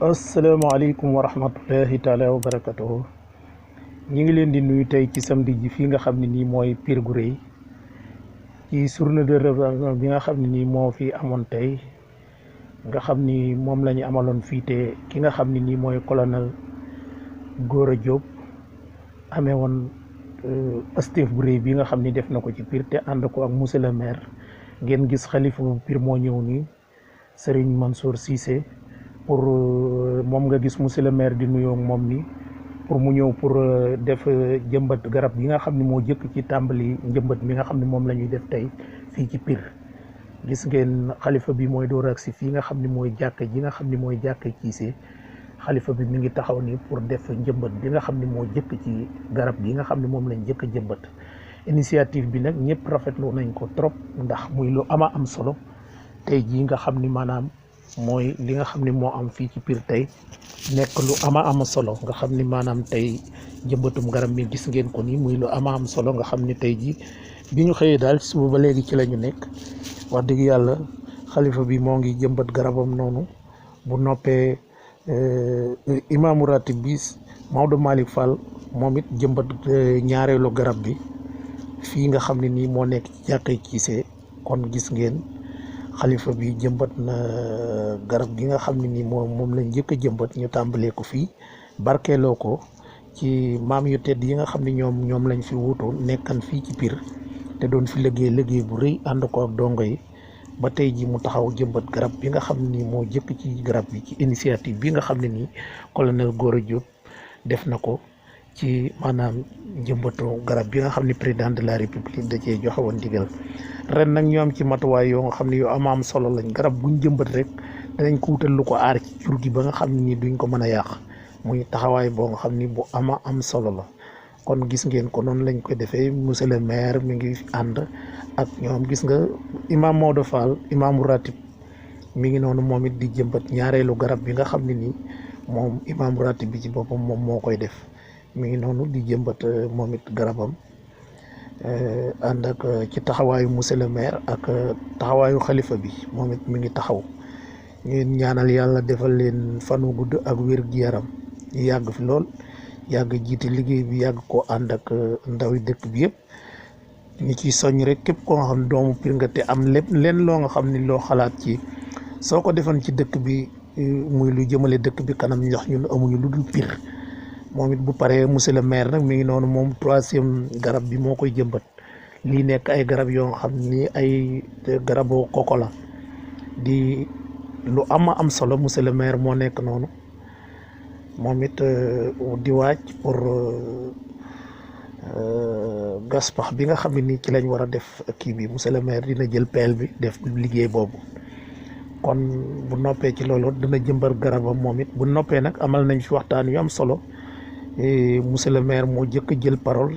asalaamaaleykum wa rahmatullahi taala wa barakatuhu ñi ngi leen di nuyu tey ci samedi ji fii nga xam ne nii mooy Pire gu Rëy ci journée de réveillon bi nga xam ne nii moo fi amoon tey nga xam ni moom la ñu amaloon fii te ki nga xam ne nii mooy colonel Gora Diop amee woon Pastef bu rëy bi nga xam ni def na ko ci Pire te ànd ko ak monsieur le maire ngeen gis xalifa bu Pire moo ñëw nii Serigne Mansour Cissé pour moom nga gis monsieur le maire di nuyoo moom ni pour mu ñëw pour def jëmbat garab yi nga xam ne moo jëkk ci tàmbali njëmbat mi nga xam ne moom la ñuy def tey fii ci Pire gis ngeen xalifa bi mooy door ak si fii nga xam ne mooy jàkk ji nga xam ne mooy jàkk Cissé xalifa bi mi ngi taxaw ni pour def njëmbat bi nga xam ne moo jëkk ci garab gi nga xam ne moom lañ jëkk jëmbat initiative bi nag ñëpp rafetlu nañ ko trop ndax muy lu ama am solo tey jii nga xam ni maanaam mooy li nga xam ne moo am fii ci Pire tey nekk lu ama am solo nga xam ni maanaam tey jëmbatum garab mi gis ngeen ko ni muy lu ama am solo nga xam ni tey jii bi ñu xëyee daal suba ba léegi ci la ñu nekk wax dëgg yàlla xalifa bi moo ngi jëmbat garabam noonu bu noppee imaamu ratib bi Maodo Malick Fall moom it jëmbat ñaareelu garab bi fii nga xam ne nii moo nekk ci jàkkay Cissé kon gis ngeen xalifa bi jëmbat na garab gi nga xam ne nii moom lañ njëkk a jëmbat ñu tàmbalee ko fii barkeeloo ko ci maam yu tedd yi nga xam ne ñoom lañ fi wuutu nekkan fii ci Pire te doon fi liggéey bu rëy ànd ko ak dongo yi ba tey ji mu taxaw jëmbat garab bi nga xam ne nii moo jëkk ci garab bi ci initiative bi nga xam ne nii colonel Gora Diop def na ko ci maanaam jëmbatu garab bi nga xam ne président de la république da cee joxe woon ndigal ren nag ñoo am ci matuwaay yoo nga xam ne yu am solo lañ garab buñ jëmbat rek danañ ko wutal lu ko aar ci jur gi ba nga xam ne nii duñ ko mën a yàq muy taxawaay boo nga xam ni bu am solo la kon gis ngeen ko noonu lañ koy defee monsieur le maire mi ngi ànd ak ñoom gis nga imam Maodo Fall imaamu ratib mi ngi noonu moom it di jëmbat ñaareelu garab bi nga xam ne nii moom imaamu ratib bi ci boppam moom moo koy def mi ngi noonu di jëmbat moom it garabam ànd ak ci taxawaayu monsieur le maire ak taxawaayu xalifa bi moom it mi ngi taxaw ñu ñaanal yàlla defal leen fanu gudd ak wér gi yaram ñu yàgg fi lool yàgg jiite liggéey bi yàgg ko ànd ak ndawi dëkk bi yëpp ñu ciy soññ rek képp koo nga xam ne doomu Pire nga te am lépp leen loo nga xam ni loo xalaat ci soo ko defoon ci dëkk bi muy lu jëmale dëkk bi kanam ndax ñun amuñu lu dul Pire moom it bu paree monsieur le maire nag mi ngi noonu moom troisième garab bi moo koy jëmbat lii nekk ay garab yoo nga xam ni ay garabu koko la di lu am solo monsieur le maire moo nekk noonu moom it di waaj pour gas pax bi nga xam ne nii ci lañ war a def kii bi monsieur le maire dina jël pelle bi def liggéey boobu kon bu noppee ci loolu dina jëmbar garabam moom it bu noppee nag amal nañ fi waxtaan yu am solo monsieur le maire moo jëkk jël parole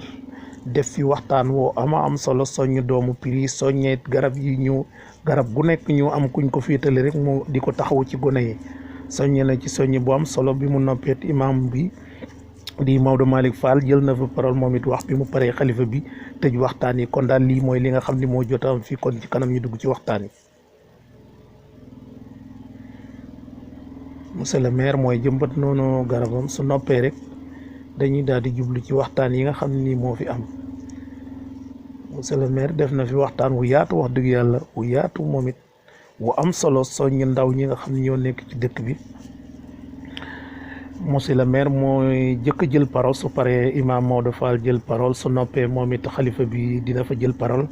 def fi waxtaan woo am solo soññ doomu Pire yi soññee garab yi ñu garab gu nekk ñu am kuñ ko féetale rek mu di ko taxaw ci gone yi soññe na ci soññ bu am solo bi mu noppeet imam bi di Maodo Malick Fall jël na fa parole moom it wax bi mu paree xalifa bi tëj waxtaan yi kon daal lii mooy li nga xam ne moo jot am fii kon ci kanam ñu dugg ci waxtaan yi monsieur le maire mooy jëmbat noonu garabam su noppee rek dañuy daal di jublu ci waxtaan yi nga xam ne nii moo fi am monsieur le maire def na fi waxtaan wu yaatu wax dëgg yàlla wu yaatu moom it wu am solo soññ ndaw ñi nga xam ne ñoo nekk ci dëkk bi monsieur le maire mooy jëkk jël parole su paree imam Maodo Fall jël parole su noppee moom it xalifa bi dina fa jël parole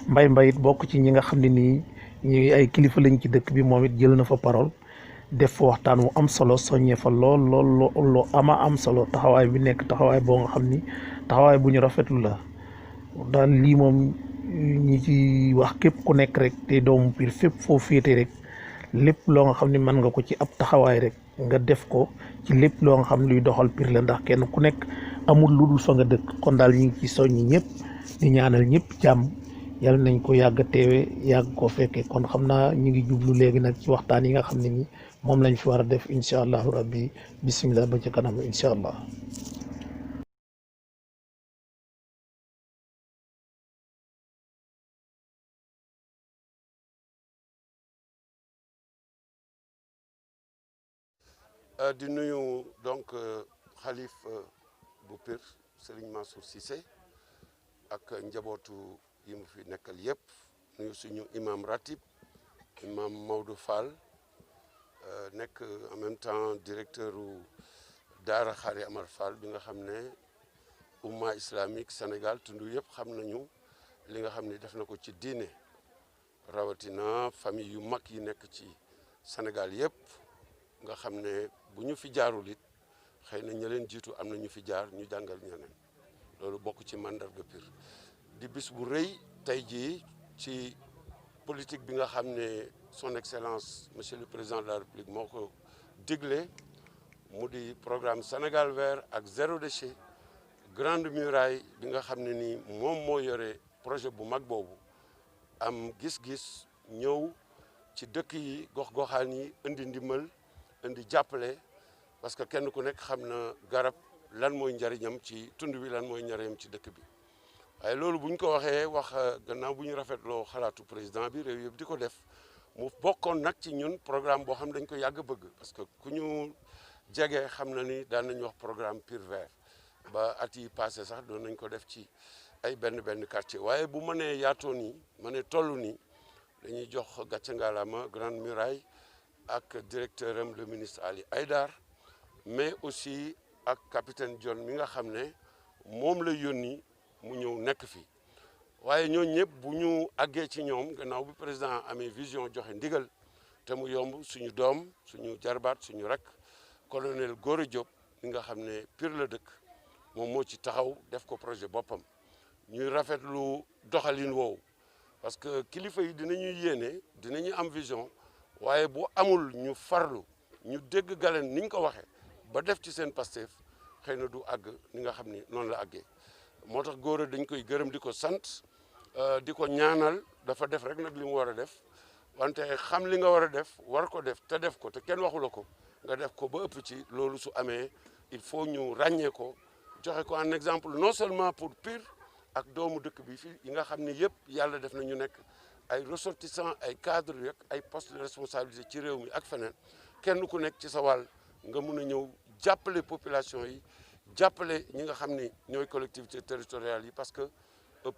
mbay it bokk ci ñi nga xam ne nii ñi ay kilifa lañ ci dëkk bi moom it jël na fa parole def fa waxtaan wu am solo soññee fa lool am solo taxawaay bi nekk taxawaay boo nga xam ni taxawaay bu ñu rafetlu la daal lii moom ñi ci wax képp ku nekk rek te doomu Pire fépp foo féete rek lépp loo nga xam ne mën nga ko ci ab taxawaay rek nga def ko ci lépp loo nga xam luy doxal Pire la ndax kenn ku nekk amul lu dul fa nga dëkk kon daal ñu ngi ci soññ ñëpp di ñaanal ñëpp jàmm yàlla nañ ko yàgg a teewe yàgg ko fekkee kon xam naa ñu ngi jublu léegi nag ci waxtaan yi nga xam ne ni moom lañ fi war a def incha allahu rabbi bisimilah ba ci kanam incha allah. di nuyu donc xalif bu Pire Serigne Mansour Cissé ak njabootu yi mu fi nekkal yëpp nuyu suñu imam ratib imam Maodo Fall nekk en même temps directeur u Daara Xaari Amar Fall bi nga xam ne umma islamique Sénégal tundu yëpp xam nañu li nga xam ne def na ko ci diine rawatina famille yu mag yi nekk ci Sénégal yëpp nga xam ne bu ñu fi jaarul it xëy na ña leen jiitu am na ñu fi jaar ñu jàngal ñeneen loolu bokk ci mandarga Pire di bis bu rëy tey jii ci politique bi nga xam ne son excellence monsieur le président de la république moo ko digle mu di programme Sénégal vert ak zéro déchet grande muraille bi nga xam ne ni moom moo yore projet bu mag boobu am gis-gis ñëw ci dëkk yi gox-goxaan yi indi ndimbal indi jàppale parce que kenn ku nekk xam na garab lan mooy njariñam ci tund bi lan mooy njariñam ci dëkk bi waaye loolu bu ñu ko waxee wax gannaaw bu ñu rafetloo xalaatu président bi réew yëpp di ko def mu bokkoon nag ci ñun programme boo xam dañ ko yàgg bëgg parce que ku ñu jege xam na ni daan nañu wax programme Pire vert ba at yi passé sax doon nañ ko def ci ay benn quartier waaye bu mënee yaatoo nii mënee toll nii dañuy jox gàcce ngalaama grande muraille ak directeur am le ministre Ali Haïdar mais aussi ak capitaine John mi nga xam ne moom la yónni mu ñëw nekk fii waaye ñooñu ñëpp bu ñu àggee ci ñoom gannaaw bi président amee vision joxe ndigal te mu yomb suñu doom suñu jarbaat suñu rek colonel Gora Diop mi nga xam ne Pire la dëkk moom moo ci taxaw def ko projet boppam ñuy rafetlu doxalin woowu parce que kilifa yi dinañuy yéene dinañu am vision waaye bu amul ñu farlu ñu dégg galen ni ñu ko waxee ba def ci seen Pastef xëy na du àgg ni nga xam ni noonu la àggee moo tax Gora dañ koy gërëm di ko sant di ko ñaanal dafa def rek nag li mu war a def wante xam li nga war a def war ko def te def ko te kenn waxu la ko nga def ko ba ëpp ci loolu su amee il faut ñu ràññee ko joxe ko en exemple non seulement pour Pire ak doomu dëkk bi fii yi nga xam ni yëpp yàlla def na ñu nekk ay ressortissants ay cadres yeeg ay postes de responsabilité ci réew mi ak feneen kenn ku nekk ci sa wàll nga mun a ñëw jàppale population yi jàppale ñi nga xam ni ñooy collectivités territoriales yi parce que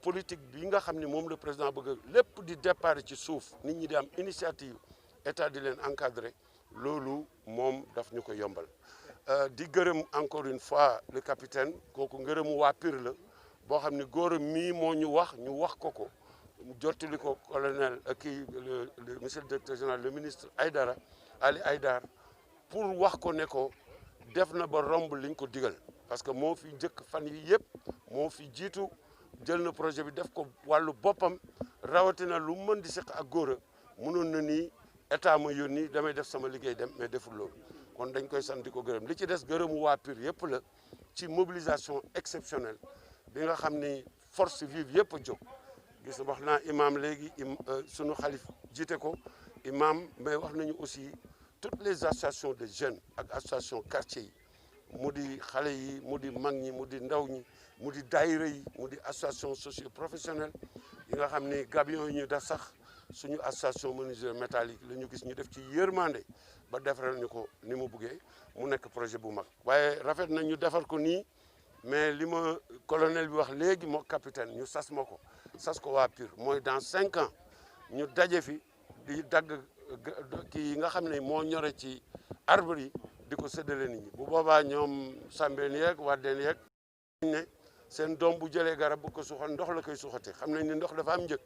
politique bi nga xam ni moom le président bëgg lépp di départ ci suuf nit ñi di am initiative état di leen encadrer loolu moom daf ñu ko yombal di gërëm encore une fois le capitaine kooku ngërëmu waa Pire la boo xam ni Gora mii moo ñu wax ko jottali ko colonel kii le monsieur le directeur général le ministre Haïdara Ali Haïdar pour wax ko ne ko def na ba romb liñ ko digal parce que moo fi njëkk fan yi yëpp moo fi jiitu jël na projet bi def ko wàllu boppam rawatina lu mën di seq ak Gora mënoon na ni état ma yónni damay def sama liggéey dem mais deful loolu kon dañ koy sant di ko gërëm li ci des gërëmu waa Pire yëpp la ci mobilisation exceptionnelle bi nga xam ni force vive yëpp a jóg gis wax naa imam léegi sunu xalif jiite ko imam mais wax nañu aussi toutes les associations de jeunes ak association quartier yi mu di xale yi mu di mag ñi mu di ndaw ñi mu di daayira yi mu di association socio professionnelle yi nga xam ni gabion yi ñu def sax suñu association menuisier métallique la ñu gis ñu def ci yërmande ba defaral ñu ko ni mu buggee mu nekk projet bu mag waaye rafet na ñu defar ko nii mais li ma colonel bi wax léegi moo capitaine ñu sas ko waa Pire mooy dans 5 ans ñu daje fi di dagg kii yi nga xam ne moo ñore ci arbre yi di ko séddale nit ñi bu boobaa ñoom sambeen yeeg waddeen yeeg ne seen doom bu jëlee garab bu ko suxal ndox la koy suxate xam nañ ni ndox dafa am njëg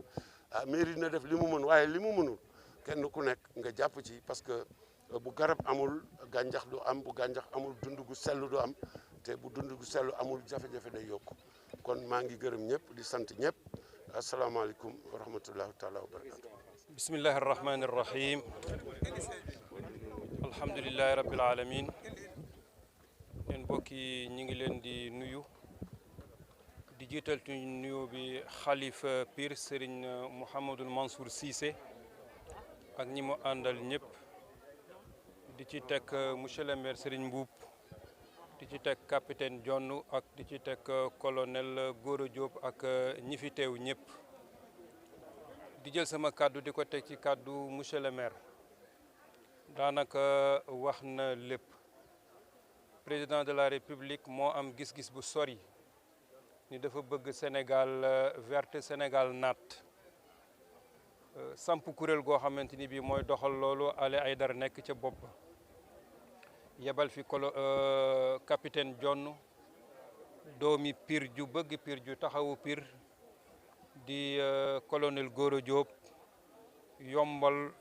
ah mairie na def li mu mën waaye li mu mënul kenn ku nekk nga jàpp ci parce que bu garab amul gàncax du am bu gàncax amul dund gu sell du am te bu dund gu sell amul jafe-jafe day yokk kon maa ngi gërëm ñëpp di sant ñëpp asalaamaaleykum wa rahmatullahi taala wa barakatu bismillahi arrahmani irrahim alhamdulilahi rabbil alamin leen mbokk yi ñi ngi leen di nuyu di jiital ci nuyu bi xalifa Pire Serigne Mouhamadul Mansour Cissé ak ñi mu àndal ñëpp di ci teg monsieur le maire Serigne Mboup di ci teg capitaine John ak di ci teg colonel Gora Diop ak ñi fi teew ñëpp di jël sama kàddu di ko teg ci kàddu monsieur le maire daanaka wax na lépp président de la république moo am gis-gis bu sori ni dafa bëgg Sénégal verte Sénégal naat samp kuréel goo xamante ni bii mooy doxal loolu Ale Aïdara nekk ca bopp ba yebal fi capitaine John doomi Pire ju bëgg Pire ju taxawu Pire di colonel Gora Diop yombal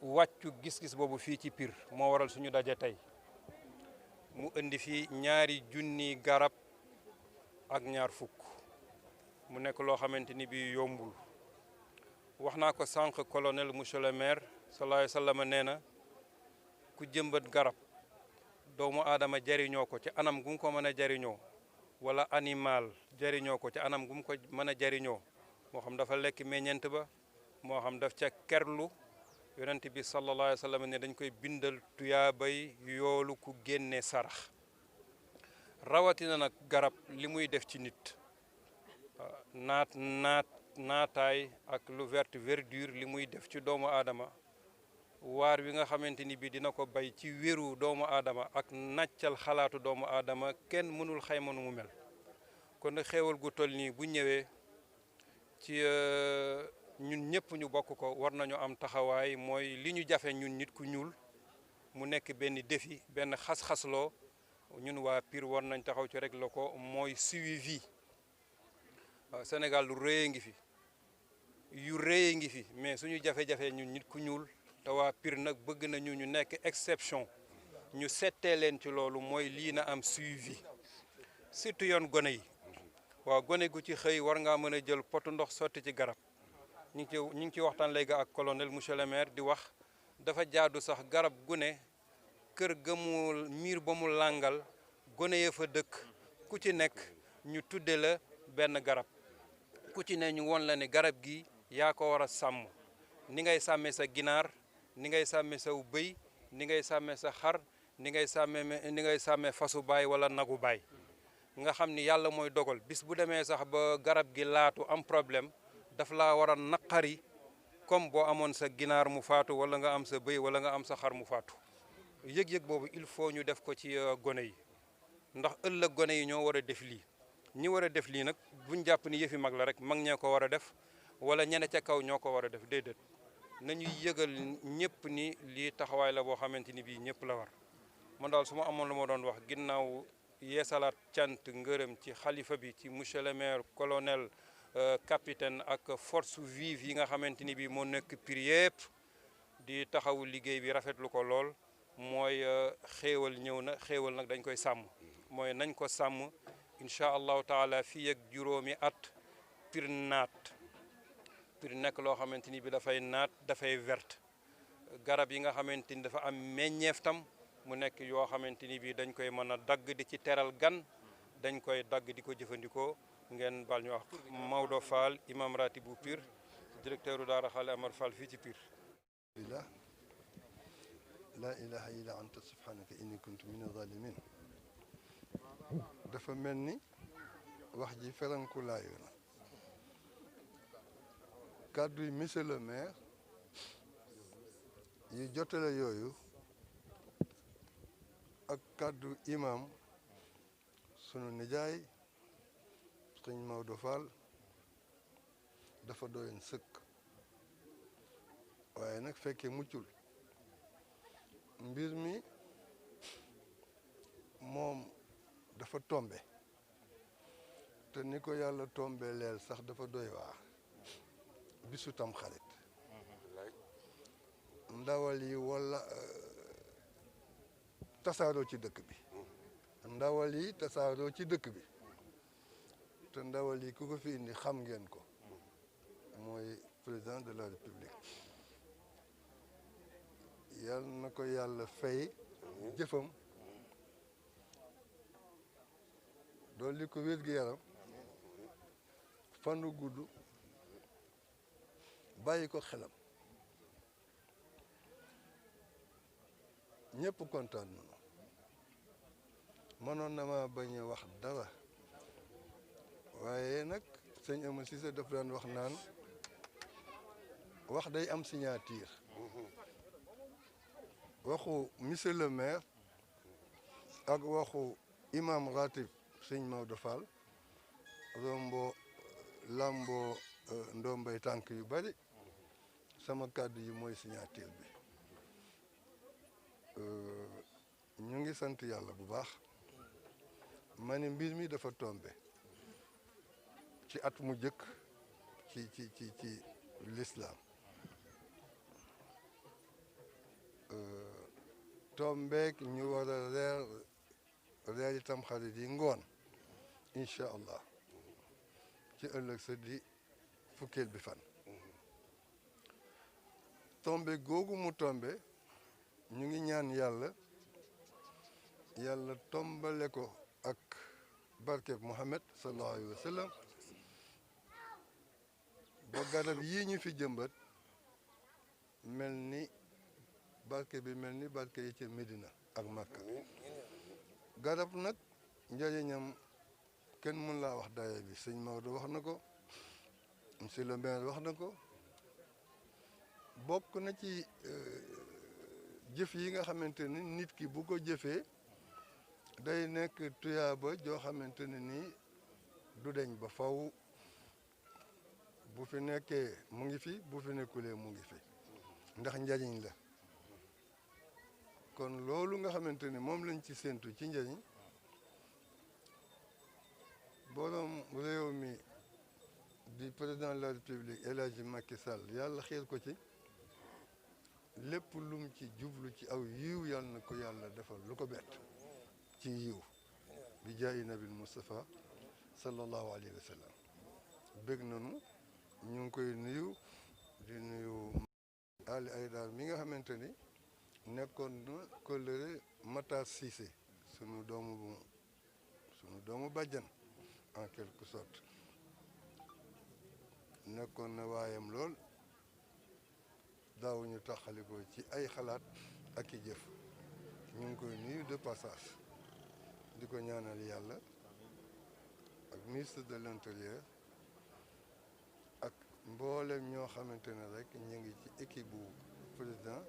wàccu gis-gis boobu fii ci Pire moo waral suñu daje tey mu indi fi 2,000 garab ak 2 fukk mu nekk loo xamante ni bi yombul wax naa ko sànq colonel monsieur le maire sallallahu alayhi wa sallam nee na ku jëmbat garab doomu aadama jariñoo ko ci anam gu mu ko mën a jariñoo wala animal jariñoo ko ci anam gu mu ko mën a jariñoo moo xam dafa lekk meññeent ba moo xam daf ca kerlu yonent bi sallallahu alayhi wa sallam ne dañ koy bindal tuyaabay yoolu ku génne sarax rawatina nag garab li muy def ci nit naataay ak lu verdure li muy def ci doomu aadama waar wi nga xamante ni bi dina ko bay ci wéru doomu aadama ak nàccal xalaatu doomu aadama kenn mënul xayma nu mu mel kon xéewal gu toll nii bu ñëwee ci ñun ñëpp ñu bokk ko war nañu am taxawaay mooy li ñu jafe ñun nit ku ñuul mu nekk benn défi benn xas-xasloo ñun waa Pire war nañ taxaw ci rek la ko mooy suivi Sénégal lu rëy ngi fi yu rëy ngi fi mais suñu jafe-jafe ñun nit ku ñuul te waa Pire nag bëgg nañu ñu nekk exception ñu settee leen ci loolu mooy lii na am suivi surtout yoon gone yi waaw gone gu ci xëy war ngaa mën a jël potu ndox sotti ci garab ñu ngi ci waxtaan léegi ak colonel monsieur le maire di wax dafa jaadu sax garab gu ne kër ga mu miir ba mu làngal gone ya fa dëkk ku ci nekk ñu tudde la benn garab ku ci ne ñu won la ne garab gi yaa ko war a sàmm ni ngay sàmmee sa ginaar ni ngay sàmmee sa bëy ni ngay sàmmee sa xar ni ngay sàmmee fasu baay wala nagu baay nga xam ni yàlla mooy dogal bis bu demee sax ba garab gi laatu am problème daf laa war a naqari comme boo amoon sa ginaar mu faatu wala nga am sa bëy wala nga am sa xar mu faatu yëg-yëg boobu il faut ñu def ko ci gone yi ndax ëllëg gone yi ñoo war a def lii ñi war a def lii nag buñ jàpp ni yëfi mag la rek mag ñee ko war a def wala ñene ca kaw ñoo ko war a def déedéet nañuy yëgal ñëpp ni lii taxawaay la boo xamante ni bii ñëpp la war man daal su ma amoon lu ma doon wax ginnaaw yeesalaat cant ngërëm ci xalifa bi ci monsieur le maire colonel capitaine ak force vive yi nga xamante ni bii moo nekk Pire yëpp di taxawu liggéey bi rafetlu ko lool mooy xéewal ñëw na xéewal nag dañ koy sàmm mooy nañ ko sàmm incha allahu taala fii ak juróomi at Pire naat Pire nekk loo xamante ni bi dafay naat dafay verte garab yi nga xamante ni dafa am meññeef tam mu nekk yoo xamante ni bi dañ koy mën a dagg di ci teral gan dañ koy dagg di ko jëfandikoo ngeen bal ñu wax Maodo Fall imam ratib bu Pire directeur u daara Xaali Amar Fall fii ci Pire la ilaha illa anta subhanaka inni kuntu min zalimin dafa mel ni wax ji ferankulaayu na kàddu yi monsieur le maire yi jotale yooyu ak kàddu imam sunu nijaay sëñ Maodo Fall dafa doyoon sëkk waaye nag fekkee muccul mbir mi moom dafa tombe te ni ko yàlla tombe leel sax dafa doy waar bisu tam xarit ndawal yi wala tasaaroo ci dëkk bi ndawal yi tasaaroo ci dëkk bi te ndawal yi ku ko fi indi xam ngeen ko mooy président de la république yal na ko yàlla fay jëfam dolli ko wér-gu-yaram fanu gudd bàyyi ko xelam ñëpp kontaan nañu mënoon na ma bañ a wax dara waaye nag sëñ Ama Cissé daf daan wax naan wax day am signature waxu monsieur le maire ak waxu imam ratib sëñ Maodo Fall rombo lambo ndombay tànk yu bari sama kàddu yi mooy signature bi ñu ngi sant yàlla bu baax ma ne mbir mi dafa tombe ci at mu jëkk ci l'islam tombeek ñu war a reer itam xarit yi ngoon incha allah ci ëllëg sa di fukkeel bi fan tombe googu mu tombe ñu ngi ñaan yàlla tombale ko ak barkeb Muhammad sallallahu alayhi wa sallam ba garab yii ñu fi jëmbat mel ni barke bi mel ni barke yi ci Medina ak Makka garab nag njëriñam kenn mën laa wax daye bi sëñ Maodo wax na ko monsieur le maire wax na ko bokk na ci jëf yi nga xamante ni nit ki bu ko jëfee day nekk tuyaaba joo xamante ne nii du deñ ba faw bu fi nekkee mu ngi fi bu fi nekkulee mu ngi fi ndax njariñ la kon loolu nga xamante ni moom lañ ci séentu ci njariñ borom réew mi di président de la république El Hadji Macky Sall yàlla xiir ko ci lépp lum ci jublu ci aw yiw yàlla na ko yàlla defal lu ko bett ci yiw bi jaayi nabil Mustafa sallallahu alayhi wa sallam bëgg nañu ñu ngi koy nuyu di nuyu Ali Aydar mi nga xamante ni nekkoon na kóllëre Matar Cissé sunu doomu bàjjan en quelque sorte nekkoon na waayam lool daawuñu taxalikoo ci ay xalaat ak i jëf ñu ngi koy nuyu de passage di ko ñaanal yàlla ak ministre de l'intérieur ak mboolem ñoo xamante ne rek ñu ngi ci équipe bu président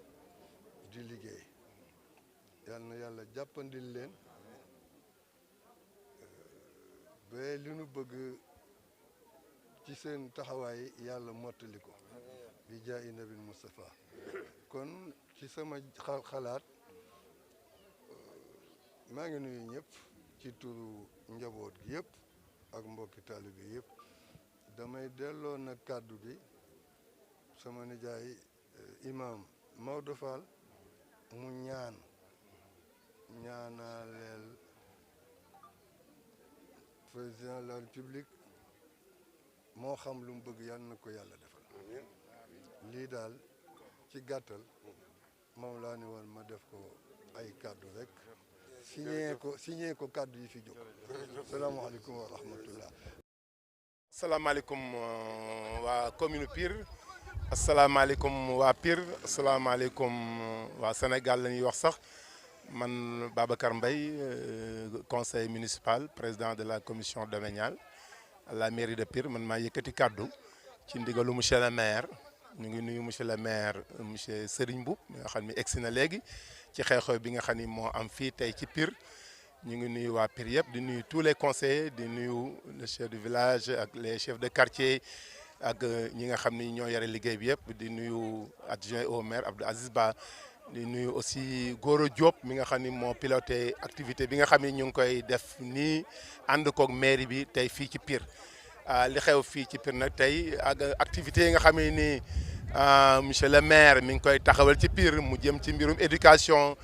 di liggéey yal na yàlla jàppandil leen ba li nu bëgg ci seen taxawaay yàlla mottali ko bi jaayi nabil Mustafa kon ci sama xalaat maa ngi nuyu ñëpp ci turu njaboot gi yëpp ak mbokki taalibe bi yëpp damay delloo nag kàddu gi sama nijaay imam Maodo Fall mu ñaanaleel président de la république moo xam lu mu bëgg yàlla na ko yàlla defal lii daal ci gàttal moom laa ni woon ma def ko ay kàddu rek signé ko kàddu yi fi jóg salaamaaleykum wa rahmatullah. asalaamaaleykum waa commune Pire asalaamaaleykum waa Pire asalaamaaleykum waa Sénégal la ñuy wax sax man Babacar Mbaye conseil municipal président de la commission domaniale à la mairie de Pire man maa yëkkati kàddu ci ndigalu monsieur le maire ñu ngi nuyu monsieur le maire monsieur Serigne Mboup mi nga xam ni egsi na léegi ci xew-xew bi nga xam ni moo am fii tey ci Pire ñu ngi nuyu waa Pire yëpp di nuyu tous les conseillers di nuyu le chef du village ak les chefs de quartier ak ñi nga xam ni ñoo yore liggéey bi yëpp di nuyu adjoint au maire Abdou Aziz Ba di nuyu aussi Goro Diop mi nga xam ni moo piloté activité bi nga xam ni ñu ngi koy def nii ànd koog mairie bi tey fii ci Pire li xew fii ci Pire nag tey ak activités yi nga xam ne ni monsieur le maire mi ngi koy taxawal ci Pire mu jëm ci mbirum éducation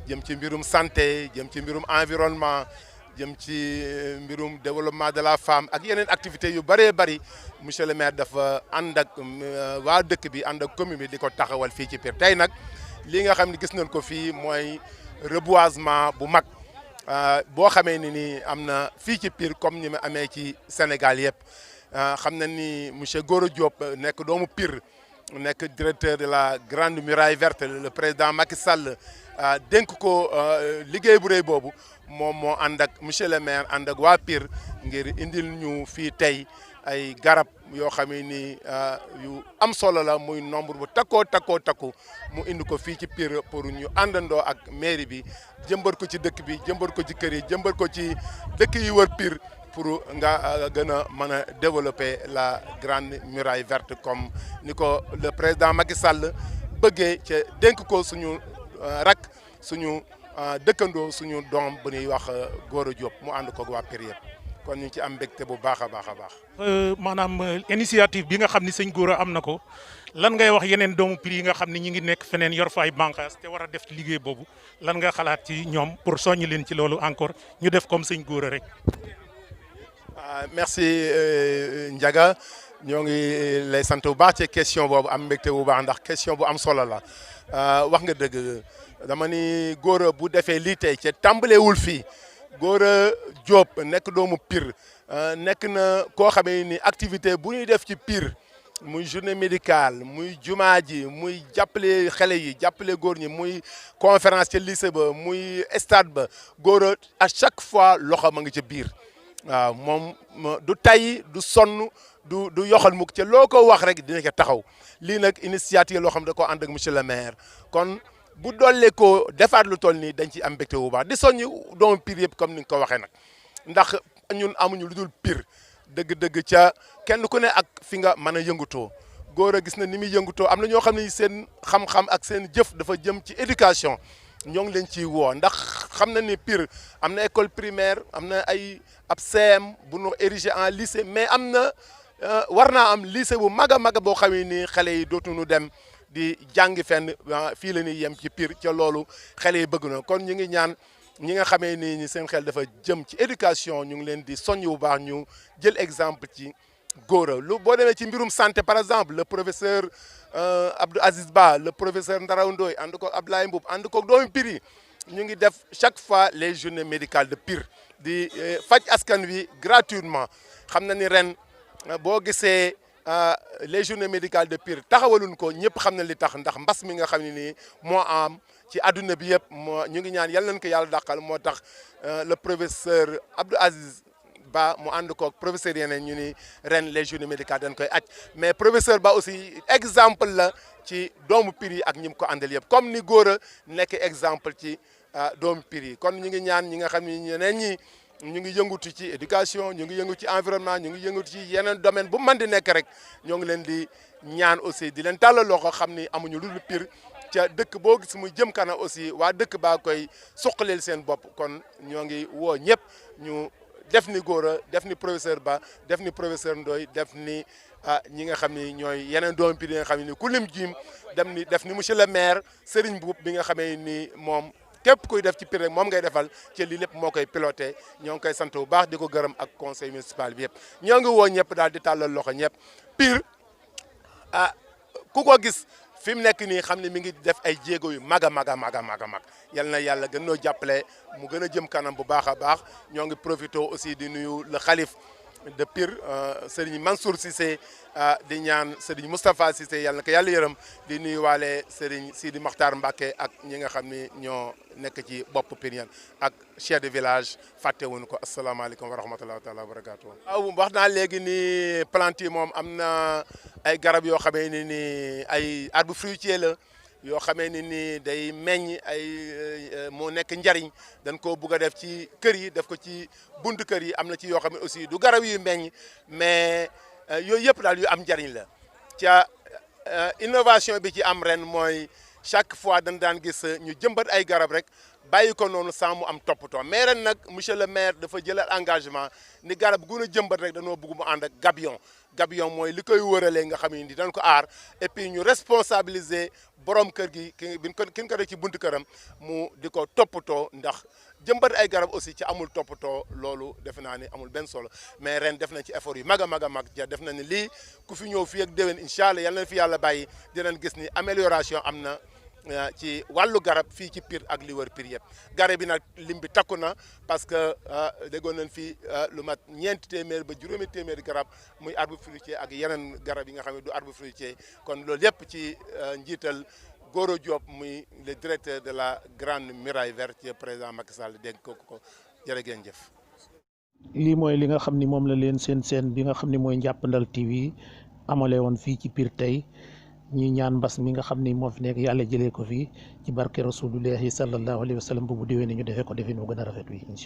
jëm ci mbirum santé jëm ci mbirum environnement jëm ci mbirum développement de la femme ak yeneen activités yu bëree bëri monsieur le maire dafa ànd ak waa dëkk bi ànd ak commune bi di ko taxawal fii ci Pire tey nag li nga xam ne gis nañ ko fii mooy reboisement bu mag boo xamee ni am na fii ci Pire comme ni ma amee ci Sénégal yëpp xam na ni monsieur Goro Diop nekk doomu Pire nekk directeur de la grande muraille verte le président Macky Sall dénk ko liggéey bu rëy boobu moom moo ànd ak monsieur le maire ànd ak waa Pire ngir indil ñu fii tey ay garab yoo xam ni yu am solo la muy nombre bu takku mu indi ko fii ci Pire pour ñu àndandoo ak mairie bi jëmbat ko ci dëkk bi jëmbat ko ci kër yi jëmbat ko ci dëkk yi wër Pire pour nga gën a mën a développer la grande muraille verte comme ni ko le président Macky Sall bëggee ca dénk ko suñu rak suñu dëkkandoo suñu doom bu ñuy wax Gora Diop mu ànd ko waa Pire yëpp kon ñu ci am mbégte bu baax a baax a baax. maanaam initiative bi nga xam ni sëñ Gora am na ko lan ngay wax yeneen doomu Pire yi nga xam ni ñi ngi nekk feneen yor fa ay bànqaas te war a def liggéey boobu lan nga xalaat ci ñoom pour soññi leen ci loolu encore ñu def comme sëñ Gora rek. merci Ndiaga ñoo ngi lay sant bu baax ci question boobu am mbégte bu baax ndax question bu am solo la wax nga dëgg dama ni Gora bu defee lii tey ca tàmbalewul fii Gora Diop nekk doomu Pire nekk na koo xamee ni activité bu ñuy def ci Pire muy journée médicale muy jumaa ji muy jàppale xale yi jàppale góor ñi muy conférence ca lycée ba muy stade ba Gora à chaque fois loxo ma ngi ca biir waaw moom du tay du sonn du yoxal mukk ca loo ko wax rek dina ca taxaw lii nag initiative loo xam da ko ànd ak monsieur le maire kon bu dollee ko defaat lu toll nii dañ ci am mbégte bu baax di soññi doomu Pire yëpp comme ni nga ko waxee nag ndax ñun amuñu lu dul Pire dëgg-dëgg ca kenn ku ne ak fi nga mën a yëngutoo Gora gis na ni muy yëngutoo am na ñoo xam ne seen xam-xam ak seen jëf dafa jëm ci éducation ñoo ngi leen ciy woo ndax xam na ni Pire am na école primaire am na ay ab CM bu ñu érigé en lycée mais am na war naa am lycée bu mag a mag boo xamee ni xale yi dootuñu dem di jàngi fenn fii la ñuy yem ci Pire ca loolu xale yi bëgg na kon ñu ngi ñaan ñi nga xamee ni seen xel dafa jëm ci éducation ñu ngi leen di soññ bu baax ñu jël exemple ci Gora lu boo demee ci mbirum santé par exemple le professeur Abdou Aziz Ba le professeur Ndaraw Ndoye ànd ko Abdoulaye Mboub ànd ko doomu Pire yi ñu ngi def chaque fois les journées médicales de Pire di faj askan wi gratuitement xam na ni ren boo gisee les journées médicales de Pire taxawaluñ ko ñëpp xam na li tax ndax mbas mi nga xam ne nii moo am ci adduna bi yëpp moo ñu ngi ñaan yal nañ ko yàlla dàqal moo tax le professeur Abdou Aziz Ba mu ànd koog professeur yeneen ñu ni ren les journées médicales dañ koy aj mais professeur Ba aussi exemple la ci doomu Pire yi ak ñi mu ko àndal yëpp comme ni Gora nekk exemple ci doomu Pire yi kon ñu ngi ñaan ñi nga xam ne ñeneen ñi ñu ngi yëngutu ci éducation ñu ngi yëngu ci environnement ñu ngi yëngutu ci yeneen domaine bu mën di nekk rek ñoo ngi leen di ñaan aussi di leen tàllal loxo xam ni amuñu lu dul Pire ca dëkk boo gis muy jëm kana aussi waa dëkk baa koy suqaleel seen bopp kon ñoo ngi woo ñëpp ñu def ni Gora def ni professeur Ba def ni professeur Ndoye def ni ñi nga xam ni ñooy yeneen doomu Pire yi nga xam ni ku lim jiim def ni monsieur le maire Serigne Mboup bi nga xamee ni moom képp kuy def ci Pire rek moom ngay defal ci lii lépp moo koy piloté ñoo ngi koy sant bu baax di ko gërëm ak conseil municipal bi yëpp ñoo ngi woo ñëpp daal di tàllal loxo ñëpp Pire ku ko gis fi mu nekk nii xam ne mi ngi def ay jéego yu mag a mag a mag a mag a mag yal na yàlla gën noo jàppale mu gën a jëm kanam bu baax a baax ñoo ngi profité aussi di nuyu le xalif de Pire Serigne Mansour Cissé di ñaan Serigne Moustapha Cissé yàlla na ko yàlla yërëm di nuyu waale Serigne Sidi Makhtar Mbacké ak ñi nga xam ni ñoo nekk ci bopp Pire ak chef de village fàttewuñu ko asalaamaaleykum wa rahmatullahi taala wa barakatuh waaw wax naa léegi ni plante yi moom am na ay garab yoo xamee ni ay arbre fruitier la yoo xamee ni day meññ ay moo nekk njariñ dañ ko bugg a def ci kër yi def ko ci buntu kër yi am na ci yoo xam ne aussi du garab yu meññ mais yooyu yëpp daal yu am njariñ la ca innovation bi ci am ren mooy chaque fois dañ daan gis ñu jëmbat ay garab rek bàyyi ko noonu sans mu am toppatoo mais ren nag monsieur le maire dafa jëlal engagement ni garab gu na jëmbat rek dañoo bëgg mu ànd ak gabion mooy li koy wëralee nga xam ne ni dañ ko aar et puis ñu responsabiliser borom kër gi kin ko def ci buntu këram mu di ko toppatoo ndax jëmbat ay garab aussi ci amul toppatoo loolu defe naa ni amul benn solo mais ren def nañ ci effort yu mag a mag a mag ja def nañ ni lii ku fi ñëw fii ak déwén incha allah yal na fi yàlla bàyyi dinañ gis ni amélioration am na ci wàllu garab fii ci Pire ak li wër Pire yëpp garab bi nag lim bi takku na parce que déggoon nañ fi lu mat ñeenti téeméer ba juróomi téeméeri garab muy arbre fruitier ak yeneen garab yi nga xam ne du arbre fruitier kon loolu yëpp ci njiital Gora Diop muy le directeur de la grande muraille verte président Macky Sall dégg ko jërë ngeen jëf lii mooy li nga xam ni moom la leen seen bi nga xam ni mooy Njàppandal TV amale woon fii ci Pire tey ñuy ñaan mbas mi nga xam ni moo fi nekk yàlla jëlee ko fii ci barke rasulullahi sallallahu alayhi wa sallam bu déwénee ñu defee ko defee nu gën a rafet wi.